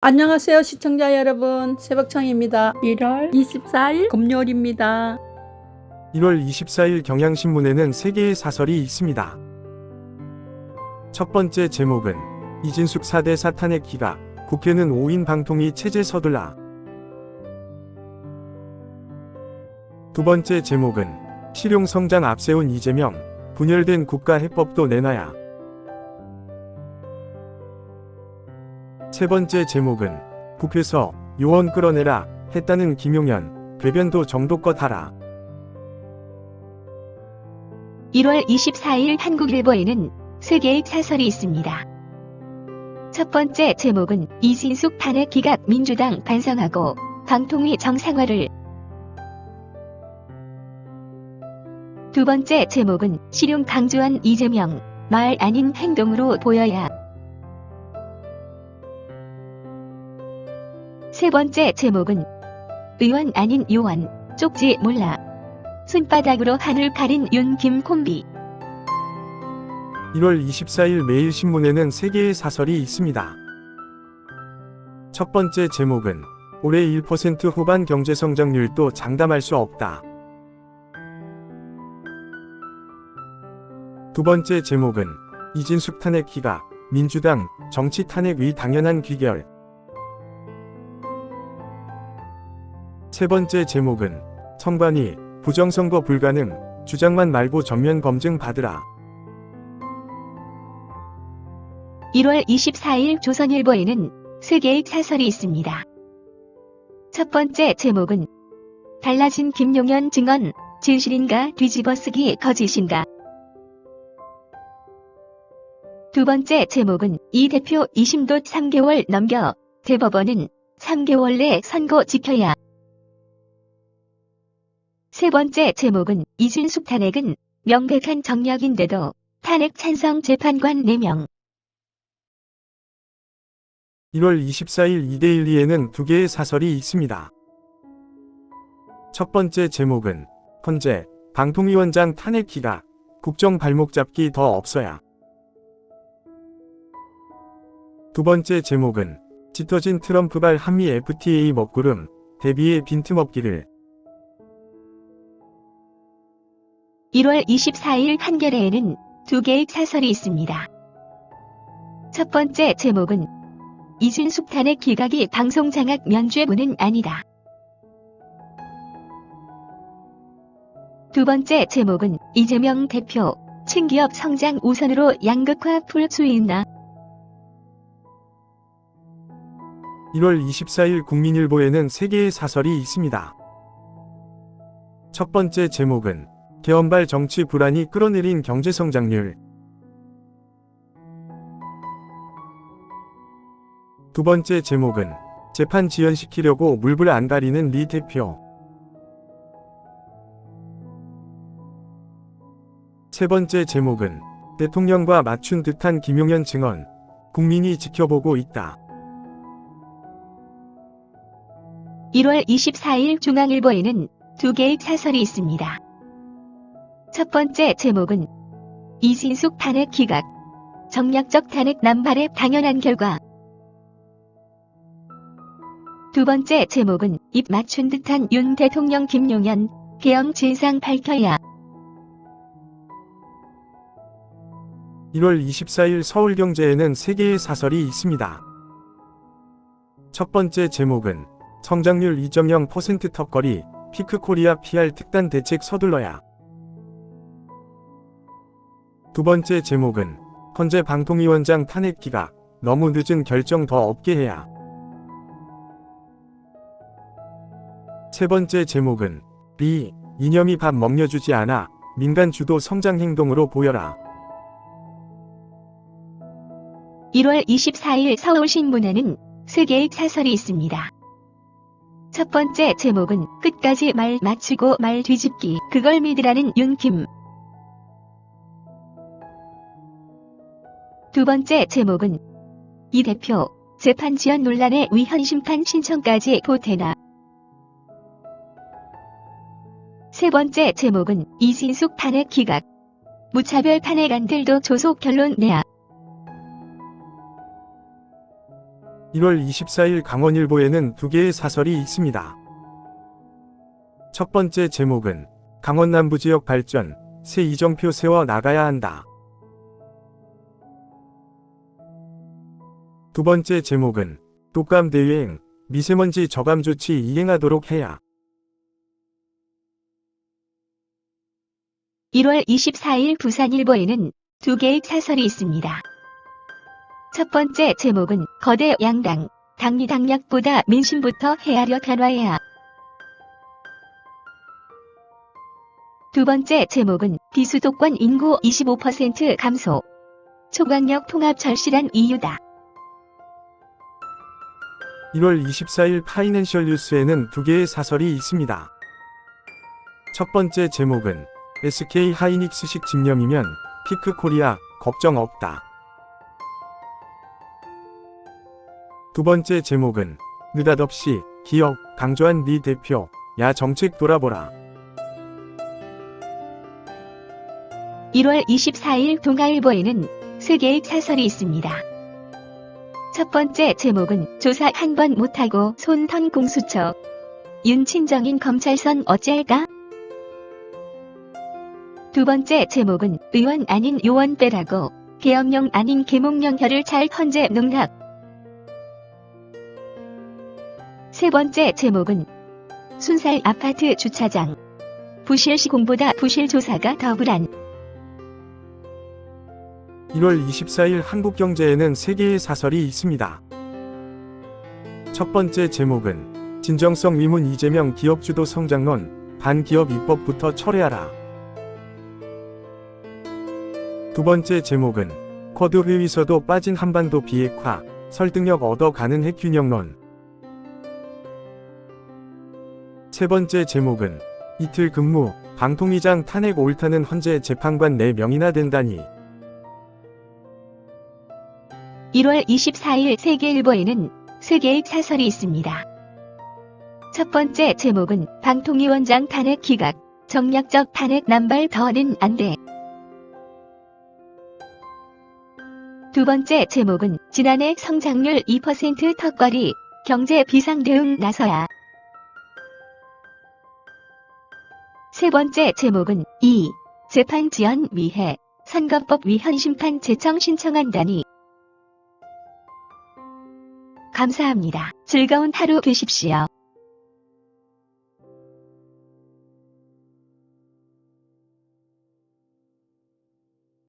안녕하세요 시청자 여러분, 새벽청입니다. 1월 24일 금요일입니다. 1월 24일 경향신문에는 3개의 사설이 있습니다. 첫 번째 제목은 이진숙 4대 사탄의 기각, 국회는 5인 방통위 체제 서둘라. 두 번째 제목은 실용성장 앞세운 이재명, 분열된 국가해법도 내놔야. 세 번째 제목은 국회서 요원 끌어내라 했다는 김용현, 배변도 정도껏 하라. 1월 24일 한국일보에는 3개의 사설이 있습니다. 첫 번째 제목은 이진숙 탄핵 기각 민주당 반성하고 방통위 정상화를. 두 번째 제목은 실용 강조한 이재명, 말 아닌 행동으로 보여야. 세 번째 제목은 의원 아닌 요원, 쪽지 몰라. 손바닥으로 하늘 가린 윤김 콤비. 1월 24일 매일신문에는 3개의 사설이 있습니다. 첫 번째 제목은 올해 1% 후반 경제성장률도 장담할 수 없다. 두 번째 제목은 이진숙 탄핵 기각, 민주당 정치 탄핵의 당연한 귀결. 세 번째 제목은 선관위 부정선거 불가능, 주장만 말고 전면 검증 받으라. 1월 24일 조선일보에는 3개의 사설이 있습니다. 첫 번째 제목은 달라진 김용현 증언, 진실인가 뒤집어쓰기 거짓인가. 두 번째 제목은 이 대표 2심도 3개월 넘겨, 대법원은 3개월 내 선고 지켜야. 세 번째 제목은 이진숙 탄핵은 명백한 정략인데도 탄핵 찬성 재판관 4명. 1월 24일 이데일리에는 2개의 사설이 있습니다. 첫 번째 제목은 헌재 방통위원장 탄핵 기각, 국정 발목 잡기 더 없어야. 두 번째 제목은 짙어진 트럼프발 한미 FTA 먹구름, 대비의 빈틈없기를. 1월 24일 한겨레에는 2개의 사설이 있습니다. 첫 번째 제목은 이진숙 탄핵 기각이 방송장악 면죄부는 아니다. 두 번째 제목은 이재명 대표, 친기업 성장 우선으로 양극화 풀 수 있나. 1월 24일 국민일보에는 3개의 사설이 있습니다. 첫 번째 제목은 개헌발 정치 불안이 끌어내린 경제성장률. 두 번째 제목은 재판 지연시키려고 물불 안 가리는 리 대표. 세 번째 제목은 대통령과 맞춘 듯한 김용현 증언, 국민이 지켜보고 있다. 1월 24일 중앙일보에는 2개의 사설이 있습니다. 첫 번째 제목은 이진숙 탄핵 기각, 정략적 탄핵 남발의 당연한 결과. 두 번째 제목은 입 맞춘 듯한 윤 대통령 김용현, 계엄 진상 밝혀야. 1월 24일 서울경제에는 3개의 사설이 있습니다. 첫 번째 제목은 성장률 2.0% 턱걸이, 피크코리아 PR 특단 대책 서둘러야. 두 번째 제목은 헌재 방통위원장 탄핵 기각, 너무 늦은 결정 더 없게 해야. 세 번째 제목은 리, 이념이 밥 먹여주지 않아, 민간 주도 성장 행동으로 보여라. 1월 24일 서울신문에는 3개의 사설이 있습니다. 첫 번째 제목은 끝까지 말 맞추고 말 뒤집기, 그걸 믿으라는 윤김. 두 번째 제목은 이 대표, 재판 지연 논란에 위헌 심판 신청까지 보태나. 세 번째 제목은 이진숙 탄핵 기각, 무차별 탄핵안들도 조속 결론 내야. 1월 24일 강원일보에는 두 개의 사설이 있습니다. 첫 번째 제목은 강원 남부지역 발전, 새 이정표 세워 나가야 한다. 두 번째 제목은 독감 대유행, 미세먼지 저감 조치 이행하도록 해야. 1월 24일 부산일보에는 두 개의 사설이 있습니다. 첫 번째 제목은 거대 양당, 당리당략보다 민심부터 헤아려 변화해야. 두 번째 제목은 비수도권 인구 25% 감소, 초강력 통합 절실한 이유다. 1월 24일 파이낸셜 뉴스에는 두 개의 사설이 있습니다. 첫 번째 제목은 SK 하이닉스식 집념이면 피크코리아 걱정 없다. 두 번째 제목은 느닷없이 기억 강조한 리 대표, 야 정책 돌아보라. 1월 24일 동아일보에는 세 개의 사설이 있습니다. 첫 번째 제목은 조사 한 번 못하고 손턴 공수처, 윤친정인 검찰선 어찌할까? 두 번째 제목은 의원 아닌 요원 빼라고 계엄령 아닌 계몽령 혀를 잘 헌재 농락. 세 번째 제목은 순살 아파트 주차장, 부실 시공보다 부실 조사가 더 불안. 1월 24일 한국경제에는 세 개의 사설이 있습니다. 첫 번째 제목은 진정성 위문 이재명 기업주도 성장론, 반기업 입법부터 철회하라. 두 번째 제목은 쿼드 회의서도 빠진 한반도 비핵화, 설득력 얻어가는 핵균형론. 세 번째 제목은 이틀 근무, 방통위장 탄핵 옳다는 헌재 재판관 4명이나 된다니. 1월 24일 세계일보에는 세 개의 사설이 있습니다. 첫 번째 제목은 방통위원장 탄핵 기각, 정략적 탄핵 남발 더는 안 돼. 두 번째 제목은 지난해 성장률 2% 턱걸이, 경제 비상대응 나서야. 세 번째 제목은 재판 지연 위해 선거법 위헌 심판 제청 신청한다니. 감사합니다. 즐거운 하루 되십시오.